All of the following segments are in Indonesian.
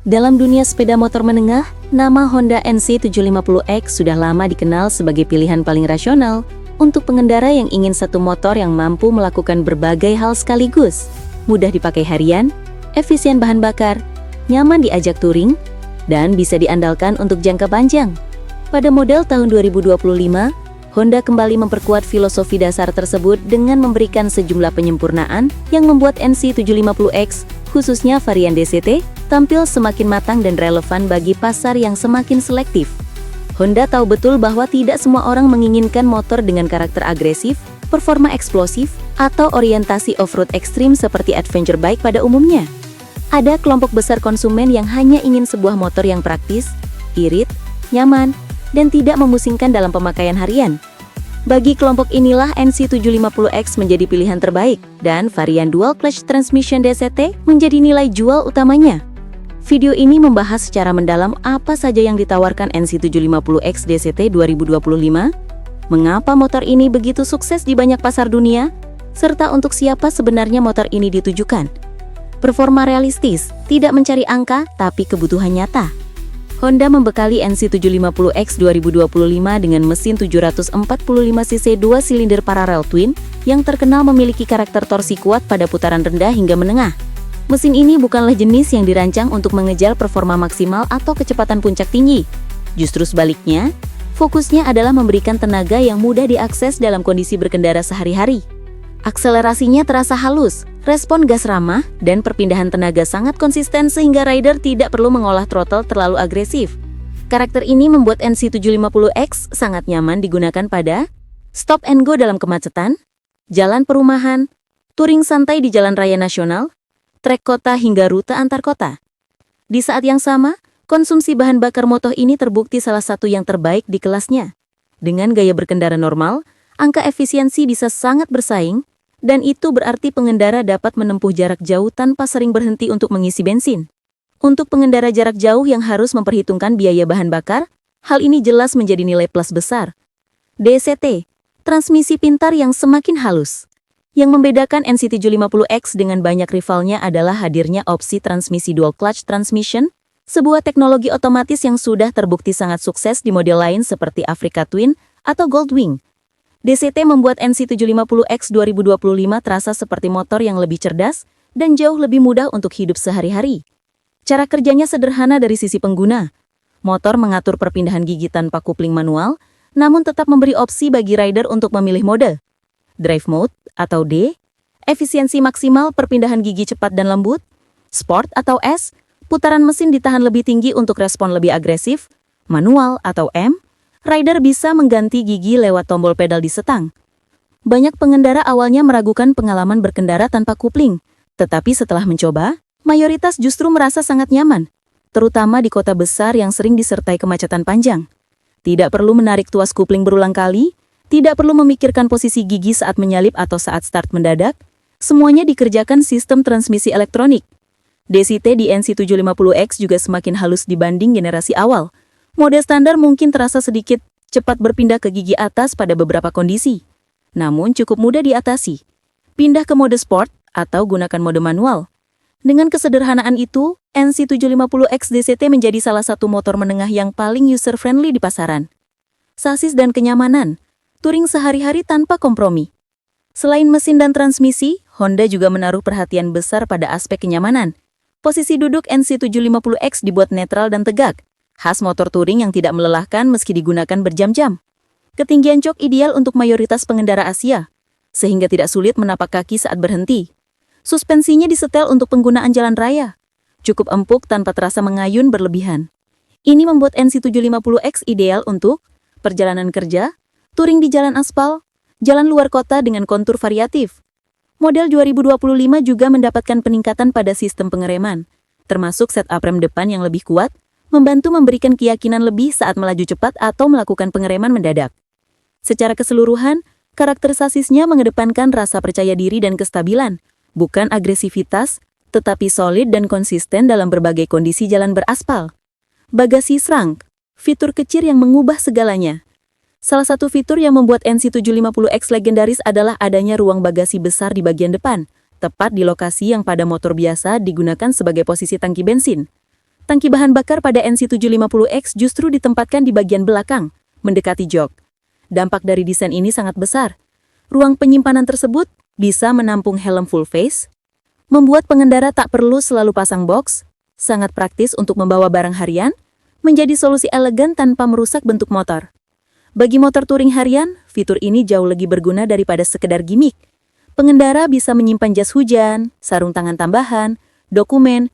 Dalam dunia sepeda motor menengah, nama Honda NC750X sudah lama dikenal sebagai pilihan paling rasional untuk pengendara yang ingin satu motor yang mampu melakukan berbagai hal sekaligus. Mudah dipakai harian, efisien bahan bakar, nyaman diajak touring, dan bisa diandalkan untuk jangka panjang. Pada model tahun 2025, Honda kembali memperkuat filosofi dasar tersebut dengan memberikan sejumlah penyempurnaan yang membuat NC750X, khususnya varian DCT, tampil semakin matang dan relevan bagi pasar yang semakin selektif. Honda tahu betul bahwa tidak semua orang menginginkan motor dengan karakter agresif, performa eksplosif, atau orientasi off-road ekstrim seperti adventure bike pada umumnya. Ada kelompok besar konsumen yang hanya ingin sebuah motor yang praktis, irit, nyaman, dan tidak memusingkan dalam pemakaian harian. Bagi kelompok inilah NC750X menjadi pilihan terbaik, dan varian Dual Clutch Transmission DCT menjadi nilai jual utamanya. Video ini membahas secara mendalam apa saja yang ditawarkan NC750X DCT 2025, mengapa motor ini begitu sukses di banyak pasar dunia, serta untuk siapa sebenarnya motor ini ditujukan. Performa realistis, tidak mencari angka, tapi kebutuhan nyata. Honda membekali NC750X 2025 dengan mesin 745cc 2 silinder parallel twin yang terkenal memiliki karakter torsi kuat pada putaran rendah hingga menengah. Mesin ini bukanlah jenis yang dirancang untuk mengejar performa maksimal atau kecepatan puncak tinggi. Justru sebaliknya, fokusnya adalah memberikan tenaga yang mudah diakses dalam kondisi berkendara sehari-hari. Akselerasinya terasa halus, respon gas ramah, dan perpindahan tenaga sangat konsisten sehingga rider tidak perlu mengolah throttle terlalu agresif. Karakter ini membuat NC750X sangat nyaman digunakan pada stop and go dalam kemacetan, jalan perumahan, touring santai di jalan raya nasional, trek kota hingga rute antar kota. Di saat yang sama, konsumsi bahan bakar motor ini terbukti salah satu yang terbaik di kelasnya. Dengan gaya berkendara normal, angka efisiensi bisa sangat bersaing, dan itu berarti pengendara dapat menempuh jarak jauh tanpa sering berhenti untuk mengisi bensin. Untuk pengendara jarak jauh yang harus memperhitungkan biaya bahan bakar, hal ini jelas menjadi nilai plus besar. DCT, transmisi pintar yang semakin halus. Yang membedakan NC750X dengan banyak rivalnya adalah hadirnya opsi transmisi dual clutch transmission, sebuah teknologi otomatis yang sudah terbukti sangat sukses di model lain seperti Africa Twin atau Goldwing. DCT membuat NC750X 2025 terasa seperti motor yang lebih cerdas dan jauh lebih mudah untuk hidup sehari-hari. Cara kerjanya sederhana dari sisi pengguna. Motor mengatur perpindahan gigi tanpa kupling manual, namun tetap memberi opsi bagi rider untuk memilih mode. Drive Mode atau D, efisiensi maksimal perpindahan gigi cepat dan lembut. Sport atau S, putaran mesin ditahan lebih tinggi untuk respon lebih agresif. Manual atau M, rider bisa mengganti gigi lewat tombol pedal di setang. Banyak pengendara awalnya meragukan pengalaman berkendara tanpa kupling, tetapi setelah mencoba, mayoritas justru merasa sangat nyaman, terutama di kota besar yang sering disertai kemacetan panjang. Tidak perlu menarik tuas kupling berulang kali, tidak perlu memikirkan posisi gigi saat menyalip atau saat start mendadak, semuanya dikerjakan sistem transmisi elektronik. DCT di NC750X juga semakin halus dibanding generasi awal. Mode standar mungkin terasa sedikit cepat berpindah ke gigi atas pada beberapa kondisi, namun cukup mudah diatasi. Pindah ke mode sport atau gunakan mode manual. Dengan kesederhanaan itu, NC750X DCT menjadi salah satu motor menengah yang paling user-friendly di pasaran. Sasis dan kenyamanan, touring sehari-hari tanpa kompromi. Selain mesin dan transmisi, Honda juga menaruh perhatian besar pada aspek kenyamanan. Posisi duduk NC750X dibuat netral dan tegak, khas motor touring yang tidak melelahkan meski digunakan berjam-jam. Ketinggian jok ideal untuk mayoritas pengendara Asia, sehingga tidak sulit menapak kaki saat berhenti. Suspensinya disetel untuk penggunaan jalan raya, cukup empuk tanpa terasa mengayun berlebihan. Ini membuat NC750X ideal untuk perjalanan kerja, touring di jalan aspal, jalan luar kota dengan kontur variatif. Model 2025 juga mendapatkan peningkatan pada sistem pengereman, termasuk setup rem depan yang lebih kuat, membantu memberikan keyakinan lebih saat melaju cepat atau melakukan pengereman mendadak. Secara keseluruhan, karakter sasisnya mengedepankan rasa percaya diri dan kestabilan, bukan agresivitas, tetapi solid dan konsisten dalam berbagai kondisi jalan beraspal. Bagasi shrunk, fitur kecil yang mengubah segalanya. Salah satu fitur yang membuat NC750X legendaris adalah adanya ruang bagasi besar di bagian depan, tepat di lokasi yang pada motor biasa digunakan sebagai posisi tangki bensin. Tangki bahan bakar pada NC750X justru ditempatkan di bagian belakang, mendekati jok. Dampak dari desain ini sangat besar. Ruang penyimpanan tersebut bisa menampung helm full face, membuat pengendara tak perlu selalu pasang box, sangat praktis untuk membawa barang harian, menjadi solusi elegan tanpa merusak bentuk motor. Bagi motor touring harian, fitur ini jauh lebih berguna daripada sekedar gimmick. Pengendara bisa menyimpan jas hujan, sarung tangan tambahan, dokumen.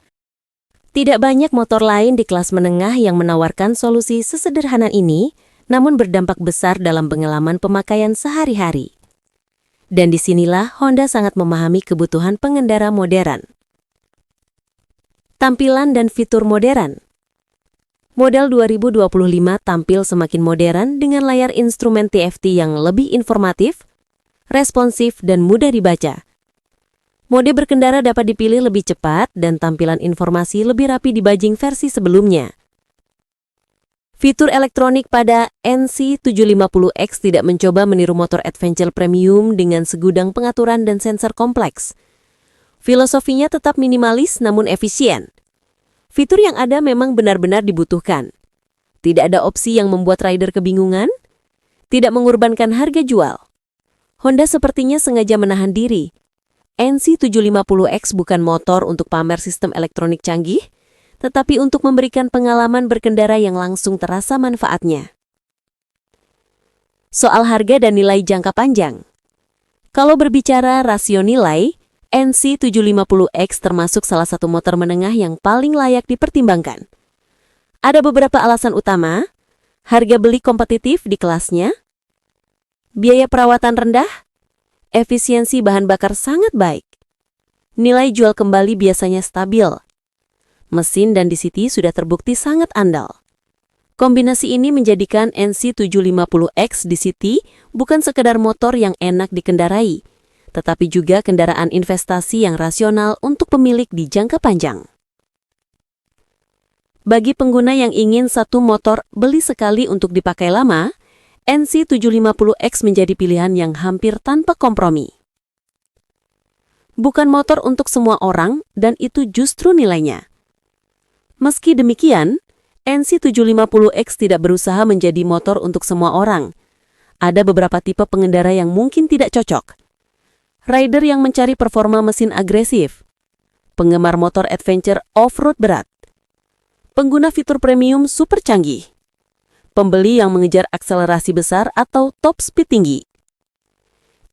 Tidak banyak motor lain di kelas menengah yang menawarkan solusi sesederhana ini, namun berdampak besar dalam pengalaman pemakaian sehari-hari. Dan disinilah Honda sangat memahami kebutuhan pengendara modern. Tampilan dan fitur modern. Model 2025 tampil semakin modern dengan layar instrumen TFT yang lebih informatif, responsif, dan mudah dibaca. Mode berkendara dapat dipilih lebih cepat dan tampilan informasi lebih rapi dibanding versi sebelumnya. Fitur elektronik pada NC750X tidak mencoba meniru motor adventure premium dengan segudang pengaturan dan sensor kompleks. Filosofinya tetap minimalis namun efisien. Fitur yang ada memang benar-benar dibutuhkan. Tidak ada opsi yang membuat rider kebingungan, tidak mengorbankan harga jual. Honda sepertinya sengaja menahan diri. NC750X bukan motor untuk pamer sistem elektronik canggih, tetapi untuk memberikan pengalaman berkendara yang langsung terasa manfaatnya. Soal harga dan nilai jangka panjang. Kalau berbicara rasio nilai, NC750X termasuk salah satu motor menengah yang paling layak dipertimbangkan. Ada beberapa alasan utama: harga beli kompetitif di kelasnya, biaya perawatan rendah, efisiensi bahan bakar sangat baik, nilai jual kembali biasanya stabil, mesin dan DCT sudah terbukti sangat andal. Kombinasi ini menjadikan NC750X DCT bukan sekedar motor yang enak dikendarai, tetapi juga kendaraan investasi yang rasional untuk pemilik di jangka panjang. Bagi pengguna yang ingin satu motor beli sekali untuk dipakai lama, NC750X menjadi pilihan yang hampir tanpa kompromi. Bukan motor untuk semua orang, dan itu justru nilainya. Meski demikian, NC750X tidak berusaha menjadi motor untuk semua orang. Ada beberapa tipe pengendara yang mungkin tidak cocok. Rider yang mencari performa mesin agresif, penggemar motor adventure off-road berat, pengguna fitur premium super canggih, pembeli yang mengejar akselerasi besar atau top speed tinggi.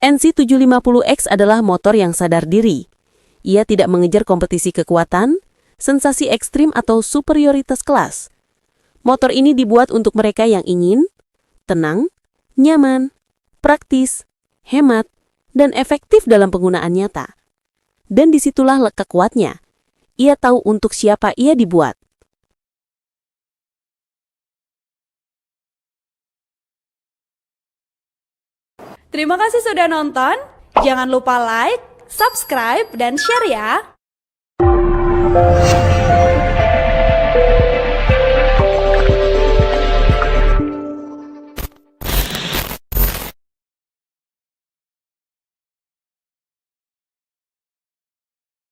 NC750X adalah motor yang sadar diri. Ia tidak mengejar kompetisi kekuatan, sensasi ekstrim atau superioritas kelas. Motor ini dibuat untuk mereka yang ingin tenang, nyaman, praktis, hemat, dan efektif dalam penggunaan nyata. Dan disitulah letak kuatnya. Ia tahu untuk siapa ia dibuat. Terima kasih sudah nonton. Jangan lupa like, subscribe, dan share ya.